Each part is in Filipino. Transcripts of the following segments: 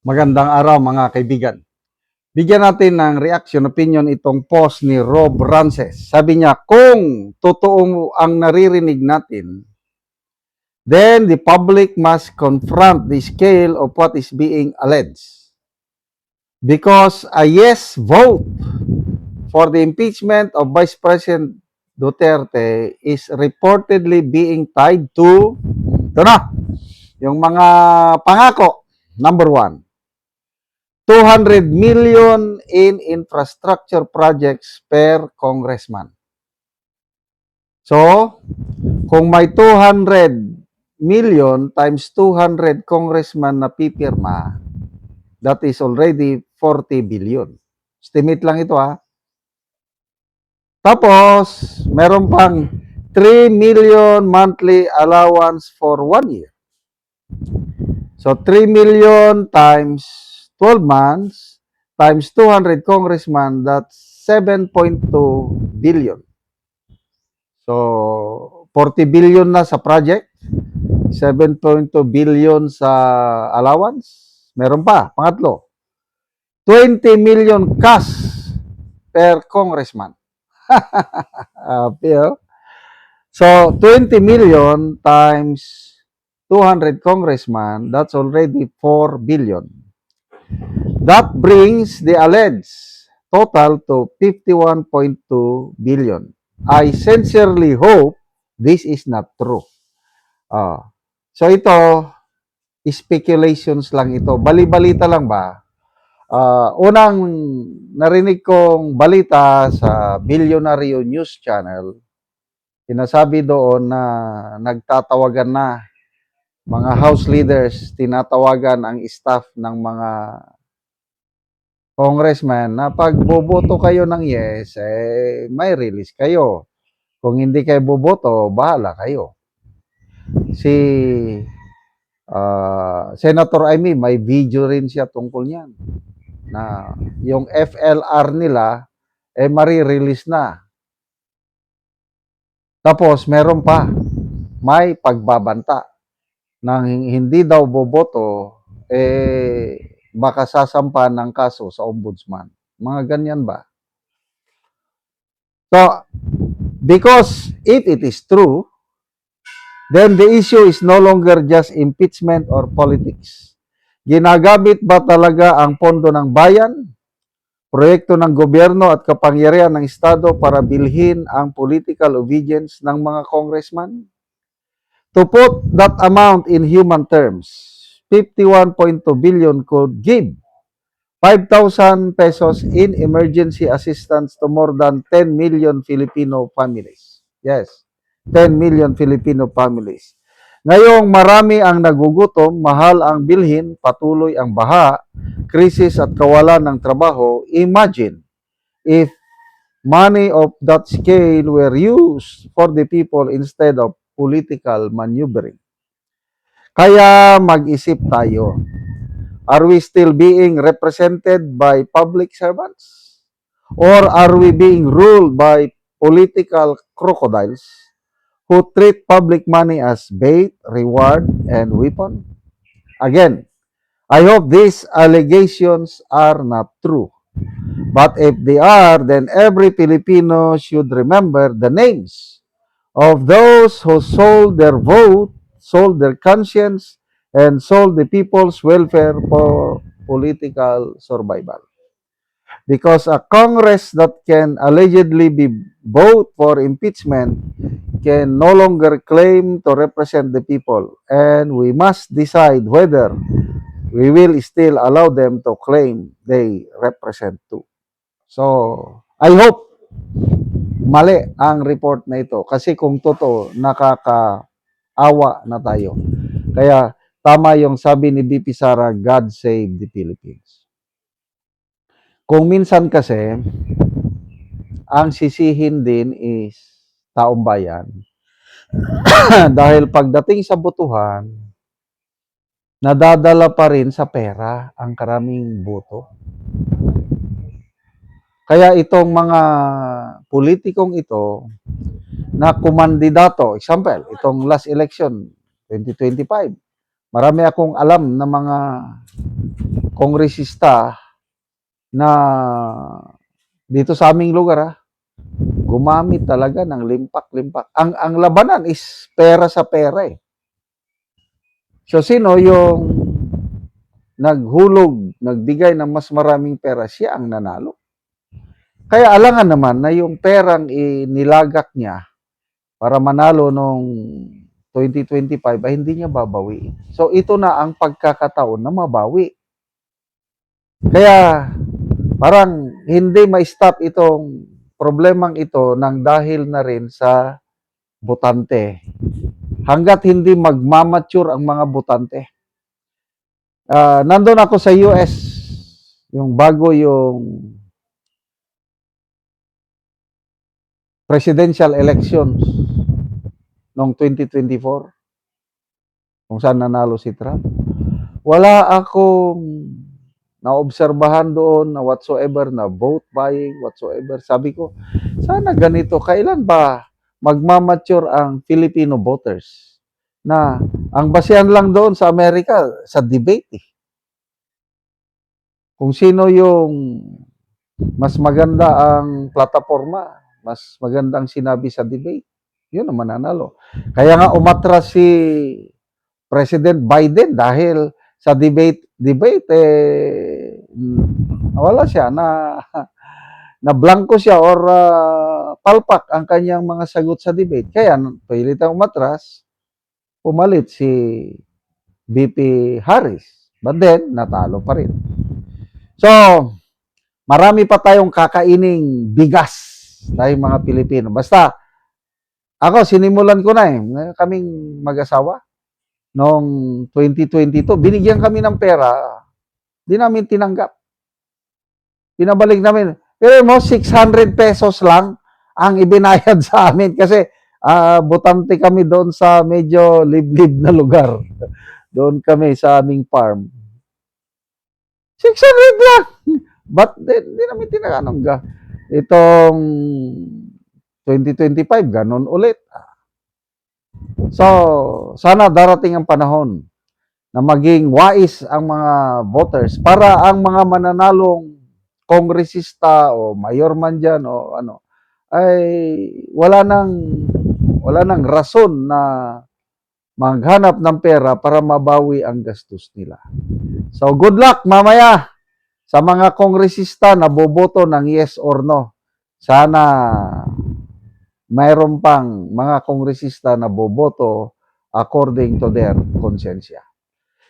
Magandang araw mga kaibigan. Bigyan natin ng reaction opinion itong post ni Rob Rances. Sabi niya, kung totoo ang naririnig natin, then the public must confront the scale of what is being alleged. Because a yes vote for the impeachment of Vice President Duterte is reportedly being tied to, ito na, yung mga pangako. Number one, 200 million in infrastructure projects per congressman. So, kung may 200 million times 200 congressman na pipirma, that is already 40 billion. Estimate lang ito ha. Tapos, meron pang 3 million monthly allowance for 1 year. So, 3 million times 12 months times 200 congressman, that's 7.2 billion. So, 40 billion na sa project, 7.2 billion sa allowance. Meron pa, pangatlo, 20 million cash per congressman. So, 20 million times 200 congressman, that's already 4 billion. That brings the alleged total to 51.2 billion. I sincerely hope this is not true. So ito, speculations lang ito. Bali-balita lang ba? Unang narinig kong balita sa Billionaire News Channel, sinasabi doon na nagtatawagan na mga house leaders, tinatawagan ang staff ng mga congressman na pag boboto kayo ng yes, may release kayo. Kung hindi kayo boboto, bahala kayo. Si Senator Amy, may video rin siya tungkol niyan. Na yung FLR nila, mari-release na. Tapos, meron pa, may pagbabanta nang hindi daw boboto, baka sasampa ng kaso sa ombudsman. Mga ganyan ba? So, because if it is true, then the issue is no longer just impeachment or politics. Ginagamit ba talaga ang pondo ng bayan, proyekto ng gobyerno at kapangyarihan ng Estado para bilhin ang political obedience ng mga congressman? To put that amount in human terms, 51.2 billion could give 5,000 pesos in emergency assistance to more than 10 million Filipino families. Yes, 10 million Filipino families. Ngayong marami ang nagugutom, mahal ang bilhin, patuloy ang baha, krisis at kawalan ng trabaho, imagine if money of that scale were used for the people instead of political maneuvering. Kaya mag-isip tayo. Are we still being represented by public servants? Or are we being ruled by political crocodiles who treat public money as bait, reward, and weapon? Again, I hope these allegations are not true. But if they are, then every Filipino should remember the names of those who sold their vote, sold their conscience, and sold the people's welfare for political survival. Because a Congress that can allegedly be vote for impeachment can no longer claim to represent the people, and we must decide whether we will still allow them to claim they represent too. So, I hope mali ang report na ito kasi kung totoo, nakakaawa na tayo. Kaya tama yung sabi ni BP Sara, God save the Philippines. Kung minsan kasi, ang sisihin din is taong bayan. Dahil pagdating sa botohan, nadadala pa rin sa pera ang karaming boto. Kaya itong mga politikong ito na kumandidato, example, itong last election, 2025, marami akong alam na mga kongresista na dito sa aming lugar, gumamit talaga ng limpak-limpak. Ang labanan is pera sa pera eh. So sino yung naghulog, nagbigay ng mas maraming pera, siya ang nanalo. Kaya alangan naman na yung perang inilagak niya para manalo nung 2025 ay hindi niya babawiin. So ito na ang pagkakataon na mabawi. Kaya parang hindi ma-stop itong problemang ito nang dahil na rin sa botante. Hanggat hindi magmamature ang mga botante. Nandun ako sa US, yung bago yung presidential elections noong 2024, kung saan nanalo si Trump. Wala akong naobserbahan doon na whatsoever na vote buying, whatsoever. Sabi ko, sana ganito, kailan ba magmamature ang Filipino voters? Na ang basehan lang doon sa Amerika, sa debate eh. Kung sino yung mas maganda ang plataforma, mas maganda ang sinabi sa debate, yun ang mananalo. Kaya nga umatras si President Biden dahil sa debate wala siya na blanco siya or palpak ang kanyang mga sagot sa debate. Kaya pilitang umatras, pumalit si VP Harris. But then, natalo pa rin. So, marami pa tayong kakaining bigas tayong mga Pilipino. Basta, ako, sinimulan ko na kaming mag-asawa. Noong 2022, binigyan kami ng pera, di namin tinanggap. Pinabalik namin. Pero mo, 600 pesos lang ang ibinayad sa amin kasi botante kami doon sa medyo liblib na lugar. Doon kami sa aming farm. 600 lang! But di namin tinanggap. Itong 2025, ganun ulit. So, sana darating ang panahon na maging wais ang mga voters para ang mga mananalong kongresista o mayor man dyan o ano, ay wala nang rason na maghanap ng pera para mabawi ang gastos nila. So, good luck mamaya sa mga kongresista na boboto ng yes or no. Sana mayroon pang mga kongresista na boboto according to their konsensya.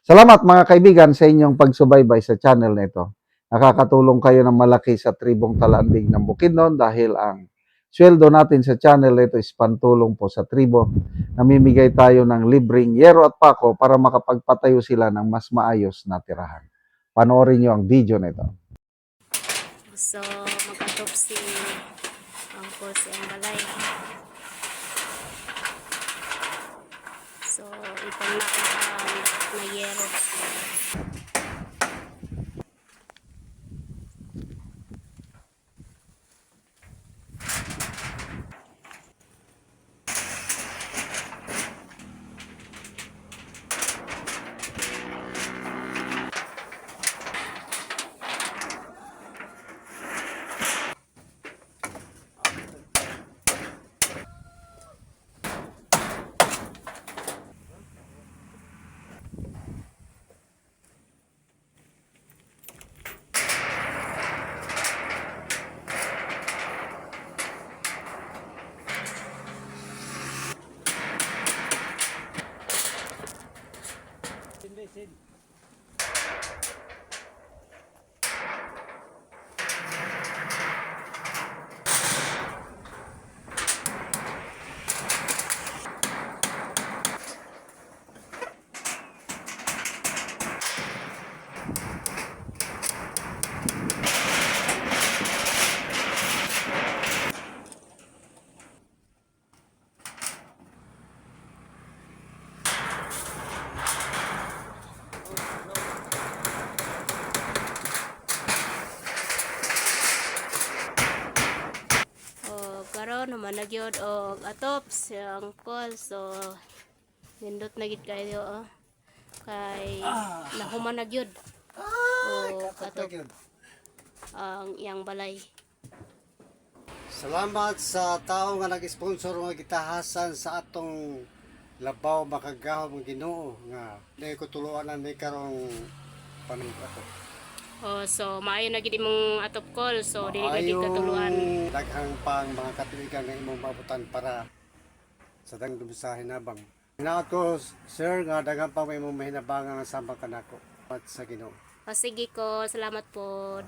Salamat mga kaibigan sa inyong pagsubaybay sa channel na ito. Nakakatulong kayo ng malaki sa tribong Talandig ng Bukidnon dahil ang sweldo natin sa channel na ito is pantulong po sa tribo. Namimigay tayo ng libreng yero at pako para makapagpatayo sila ng mas maayos na tirahan. Panoorin nyo ang video na ito. So, mag-autopsy ang si Ambalay. So, ipanglakan na yero. Karon naman nagyod og autopsy ang call, so nindot na gid kayo kay nahuman na gyud. o atop ang iyang balay. Salamat sa tao nga nag-sponsor nga gitahasan sa atong labaw makagahom ng Ginoo nga dili ko tuluan na may karong paningkato. So maayo na gid imong atop call, so dili na gid katuluan. Daghang pang mga katuligan nga imong mabutan para sa dangdum sa hinabang. Hinaot ko, sir, nga daghang pang may imong mahinabangan nga sama kanako at sa Ginoo. Sige ko, salamat pod.